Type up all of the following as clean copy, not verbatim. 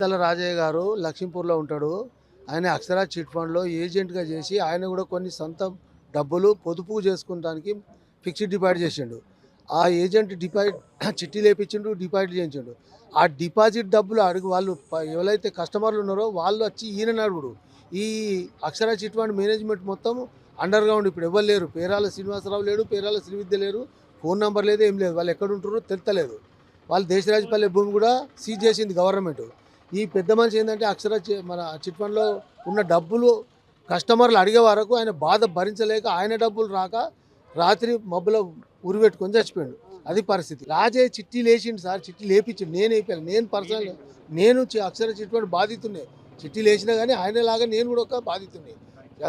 చింతల రాజయ్య గారు లక్ష్మీపూర్లో ఉంటాడు. ఆయన అక్షరా చిట్ ఫండ్లో ఏజెంట్గా చేసి ఆయన కూడా కొన్ని సొంత డబ్బులు పొదుపు చేసుకోవడానికి ఫిక్స్డ్ డిపాజిట్ చేసిండు. ఆ ఏజెంట్ డిపాజిట్ చిట్టి లేపించిండు, డిపాజిట్ చేయించిండు. ఆ డిపాజిట్ డబ్బులు అడుగు వాళ్ళు ఎవరైతే కస్టమర్లు ఉన్నారో వాళ్ళు వచ్చి ఈయన అడుగుడు. ఈ అక్షరా చిట్ ఫండ్ మేనేజ్మెంట్ మొత్తం అండర్ గ్రౌండ్. ఇప్పుడు ఎవరు లేరు. పేరాల శ్రీనివాసరావు లేడు, పేరాల శ్రీవిద్య లేరు, ఫోన్ నెంబర్ లేదు, ఏం లేదు. వాళ్ళు ఎక్కడ ఉంటున్నారో తెలుస్తలేదు. వాళ్ళు దేశరాజపల్లె భూమి కూడా సీజ్ చేసింది గవర్నమెంట్. ఈ పెద్ద మనిషి ఏంటంటే మన చిట్ ఫండ్లో ఉన్న డబ్బులు కస్టమర్లు అడిగే వరకు ఆయన బాధ భరించలేక ఆయన డబ్బులు రాక రాత్రి మబ్బులో ఉరిపెట్టుకొని చచ్చిపోయాడు. అది పరిస్థితి. రాజే చిట్టి లేచిండు సార్, చిట్టి లేపించిండు. నేను వేపాను. నేను పర్సనల్ నేను అక్షర చిట్ ఫండ్ బాధితున్నాయి. చిట్టి లేచినా కానీ ఆయనలాగా నేను కూడా ఒక బాధితున్నాయి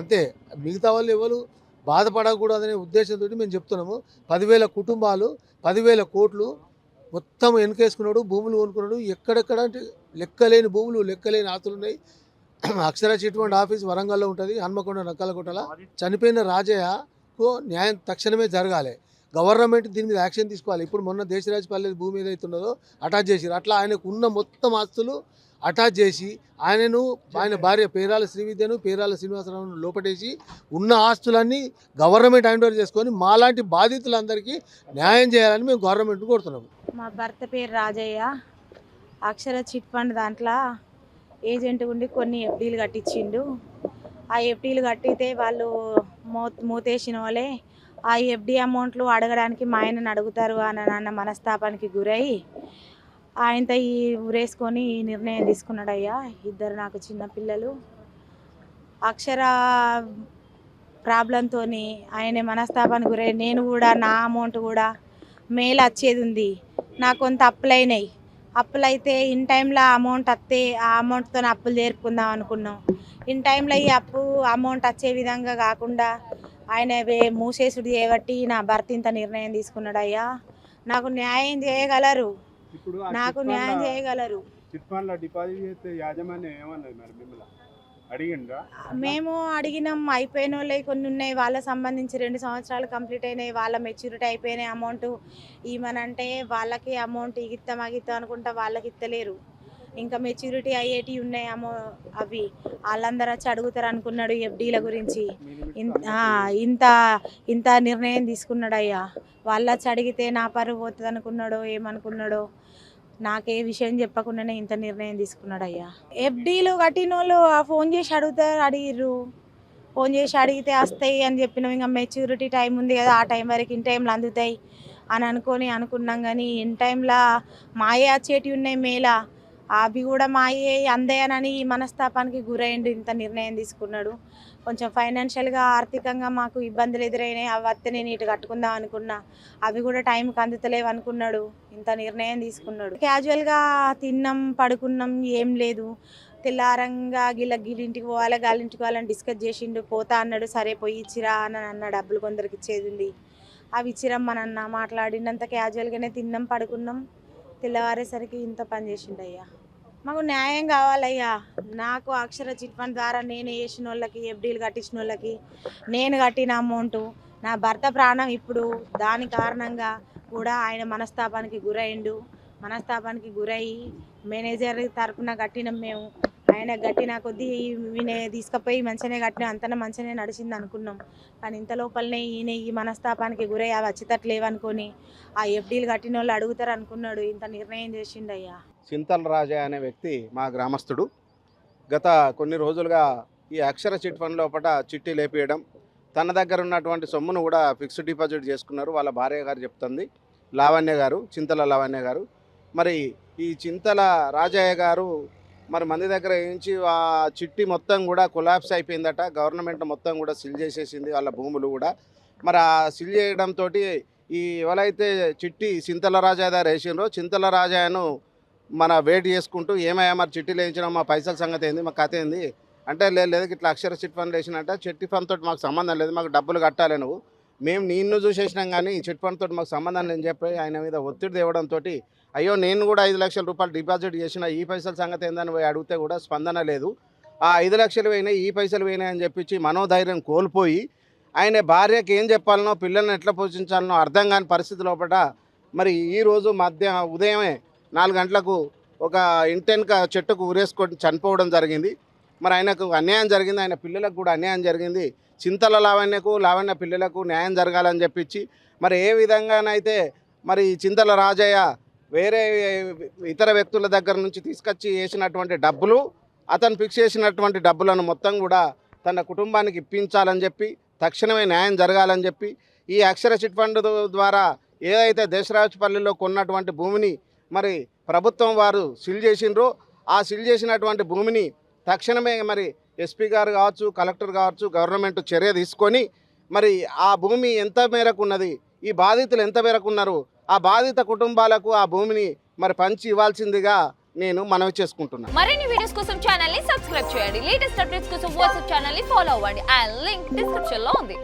అంతే. మిగతా వాళ్ళు ఎవరు బాధపడకూడదనే ఉద్దేశంతో మేము చెప్తున్నాము. 10,000 కుటుంబాలు 10,000 కోట్లు మొత్తం వెనకేసుకున్నాడు, భూములు కొనుక్కున్నాడు. ఎక్కడెక్కడ అంటే లెక్కలేని భూములు, లెక్కలేని ఆస్తులు ఉన్నాయి. అక్షర చిట్ ఫండ్ ఆఫీస్ వరంగల్లో ఉంటుంది, హన్మకొండ నక్కలకొట్టల. చనిపోయిన రాజయ్యకు న్యాయం తక్షణమే జరగాలి. గవర్నమెంట్ దీని మీద యాక్షన్ తీసుకోవాలి. ఇప్పుడు మొన్న దేశరాజపల్లె భూమి ఏదైతే ఉన్నదో అటాచ్ చేసిరు. అట్లా ఆయనకు ఉన్న మొత్తం ఆస్తులు అటాచ్ చేసి ఆయన భార్య పేరాల శ్రీవిద్యను, పేరాల శ్రీనివాసరావును లోపటేసి ఉన్న ఆస్తులన్నీ గవర్నమెంట్ హ్యాండ్ ఓవర్ చేసుకొని మాలాంటి బాధితులందరికీ న్యాయం చేయాలని మేము గవర్నమెంట్ కోరుతున్నాము. మా భర్త పేరు రాజయ్య. అక్షర చిట్ ఫండ్ దాంట్లో ఏజెంట్ ఉండి కొన్ని ఎఫ్డీలు కట్టించిండు. ఆ ఎఫ్డీలు కట్టితే వాళ్ళు మూతేసిన వాళ్ళే ఆ ఎఫ్డీ అమౌంట్లు అడగడానికి మా ఆయనను అడుగుతారు అని అన్న మనస్తాపానికి గురై ఆయనతో ఈ ఊరేసుకొని ఈ నిర్ణయం తీసుకున్నాడయ్యా. ఇద్దరు నాకు చిన్న పిల్లలు. అక్షర ప్రాబ్లంతో ఆయన మనస్తాపానికి గురై నేను కూడా నా అమౌంట్ కూడా మేలు వచ్చేది ఉంది. నాకు కొంత అప్పులైనాయి. అప్పులైతే ఇన్ టైంలో అమౌంట్ వస్తే ఆ అమౌంట్తో అప్పులు చేరుకుందాం అనుకున్నాం. ఇన్ టైంలో ఈ అమౌంట్ వచ్చే విధంగా కాకుండా ఆయన మూసేసుడు చేయబట్టి నా భర్త ఇంత నిర్ణయం తీసుకున్నాడు. అయ్యా నాకు న్యాయం చేయగలరు, నాకు న్యాయం చేయగలరు. మేము అడిగినాం. అయిపోయిన వాళ్ళవి కొన్ని ఉన్నాయి. వాళ్ళకి సంబంధించి 2 సంవత్సరాలు కంప్లీట్ అయినాయి. వాళ్ళ మెచ్యూరిటీ అయిపోయినాయి. అమౌంట్ ఇవ్వనంటే వాళ్ళకి అమౌంట్ ఇగిత్తాం అనుకుంటా వాళ్ళకి ఇస్తలేరు. ఇంకా మెచ్యూరిటీ అయ్యేటి ఉన్నాయి అవి వాళ్ళందరూ వచ్చి అడుగుతారు అనుకున్నాడు ఎఫ్డీల గురించి. ఇంత నిర్ణయం తీసుకున్నాడు అయ్యా. వాళ్ళు వచ్చి అడిగితే నా పరువు పోతుంది అనుకున్నాడో ఏమనుకున్నాడో నాకే విషయం చెప్పకుండానే ఇంత నిర్ణయం తీసుకున్నాడు అయ్యా. ఎఫ్డీలు కట్టిన వాళ్ళు ఫోన్ చేసి అడిగిర్రు. ఫోన్ చేసి అడిగితే వస్తాయి అని చెప్పినాం. ఇంకా మెచ్యూరిటీ టైం ఉంది కదా, ఆ టైం వరకు ఇన్ టైంలో అందుతాయి అని అనుకున్నాం. కానీ ఇన్ టైంలో మాయే వచ్చేటివి ఉన్నాయి మేలా, అవి కూడా మాయే అందేయనని మనస్తాపానికి గురైండు. ఇంత నిర్ణయం తీసుకున్నాడు. కొంచెం ఫైనాన్షియల్గా ఆర్థికంగా మాకు ఇబ్బందులు ఎదురైనాయి. అవి వస్తే నేను ఇటు కట్టుకుందాం అనుకున్నా, అవి కూడా టైంకి అందుతలేవు అనుకున్నాడు. ఇంత నిర్ణయం తీసుకున్నాడు. క్యాజువల్గా తిన్నాం, పడుకున్నాం, ఏం లేదు. తెల్లారంగా గిల్లింటికి పోవాలి, గాలింటికి పోవాలని డిస్కస్ చేసిండు. పోతా అన్నాడు. సరే పోయి ఇచ్చిరా అని అన్న. డబ్బులు కొందరికి ఇచ్చేది ఉంది, అవి ఇచ్చిరమ్మనన్న. మాట్లాడినంత క్యాజువల్గానే తిన్నాం, పడుకున్నాం. తెల్లవారేసరికి ఇంత పని చేసిండయ్యా. మాకు న్యాయం కావాలయ్యా. నాకు అక్షర చిట్ ఫండ్ ద్వారా నేను వేసిన వాళ్ళకి, ఎఫ్డీలు కట్టించిన వాళ్ళకి నేను కట్టిన అమౌంట్, నా భర్త ప్రాణం ఇప్పుడు దాని కారణంగా కూడా ఆయన మనస్తాపానికి గురయ్యి మేనేజర్ తరఫున కట్టినాం మేము. ఆయన కట్టిన కొద్దీ తీసుకుపోయి మంచిగానే కట్టినా, అంతనే మంచిగానే నడిచింది అనుకున్నాం. కానీ ఇంత లోపలనే ఈయన ఈ మనస్తాపానికి గురై అవి వచ్చేటట్లేవనుకొని ఆ ఎఫ్డీలు కట్టిన వాళ్ళు అడుగుతారు అనుకున్నాడు. ఇంత నిర్ణయం చేసిండయ్యా. చింతల రాజయ్య అనే వ్యక్తి మా గ్రామస్తుడు. గత కొన్ని రోజులుగా ఈ అక్షర చిట్ ఫండ్ లోపల చిట్టి లేపేయడం, తన దగ్గర ఉన్నటువంటి సొమ్మును కూడా ఫిక్స్డ్ డిపాజిట్ చేసుకున్నారు. వాళ్ళ భార్య గారు చెప్తుంది, లావణ్య గారు, చింతల లావణ్య గారు. మరి ఈ చింతల రాజయ్య గారు మరి మంది దగ్గర నుంచి ఆ చిట్టి మొత్తం కూడా కొలాప్స్ అయిపోయిందట. గవర్నమెంట్ మొత్తం కూడా సిల్ చేసేసింది వాళ్ళ భూములు కూడా. మరి ఆ సిల్ చేయడంతో ఈ ఎవరైతే చిట్టి చింతల రాజయ్య గారు వేసిండ్రో, చింతల రాజయ్యను మన వెయిట్ చేసుకుంటూ ఏమయ్యా మరి చిట్టీలు వేయించినా మా పైసల సంగతి ఏంది, మా కథ ఏంది అంటే, లేదు ఇట్లా అక్షర చిట్ ఫండ్ వేసినట్ట, చిట్టి ఫండ్ తోటి మాకు సంబంధం లేదు, మాకు డబ్బులు కట్టాలి, మేము నిన్ను చూసేసినాం కానీ చిట్ ఫండ్ తోటి మాకు సంబంధం లేని చెప్పి ఆయన మీద ఒత్తిడి తేవడంతో, అయ్యో నేను కూడా 5 లక్షల రూపాయలు డిపాజిట్ చేసిన, ఈ పైసల సంగతి ఏందని పోయి అడిగితే కూడా స్పందన లేదు. ఆ 5 లక్షలు పోయినాయి, ఈ పైసలు పోయినాయి అని చెప్పించి మనోధైర్యం కోల్పోయి ఆయన భార్యకి ఏం చెప్పాలనో, పిల్లల్ని ఎట్లా పోషించాలనో అర్థం కాని పరిస్థితి లోపల మరి ఈరోజు ఉదయమే 4 గంటలకు ఒక ఇంటెన్క చెట్టుకు ఊరేసుకొని చనిపోవడం జరిగింది. మరి ఆయనకు అన్యాయం జరిగింది, ఆయన పిల్లలకు కూడా అన్యాయం జరిగింది. చింతల లావణ్య పిల్లలకు న్యాయం జరగాలని చెప్పించి మరి ఏ విధంగానైతే మరి చింతల రాజయ్య వేరే ఇతర వ్యక్తుల దగ్గర నుంచి తీసుకొచ్చి వేసినటువంటి డబ్బులు, అతను ఫిక్స్ చేసినటువంటి డబ్బులను మొత్తం కూడా తన కుటుంబానికి ఇప్పించాలని చెప్పి, తక్షణమే న్యాయం జరగాలని చెప్పి, ఈ అక్షర చిట్ ఫండ్ ద్వారా ఏదైతే దేశరాజపల్లిలో కొన్నటువంటి భూమిని మరి ప్రభుత్వం వారు సీల్ చేసిండ్రో, ఆ సీల్ చేసినటువంటి భూమిని తక్షణమే మరి ఎస్పీ గారు కావచ్చు, కలెక్టర్ కావచ్చు, గవర్నమెంట్ చర్య తీసుకొని మరి ఆ భూమి ఎంత మేరకు ఉన్నది, ఈ బాధితులు ఎంత మేరకు ఉన్నారు, ఆ బాధిత కుటుంబాలకు ఆ భూమిని మరి పంచి ఇవ్వాల్సిందిగా నేను మనవి చేసుకుంటున్నాను. మరిన్ని వీడియోస్ కోసం ఛానల్ ని సబ్స్క్రైబ్ చేయండి. లేటెస్ట్ అప్డేట్స్ కోసం వాట్సాప్ ఛానల్ ని ఫాలో అవ్వండి. ఆ లింక్ డిస్క్రిప్షన్ లో ఉంది.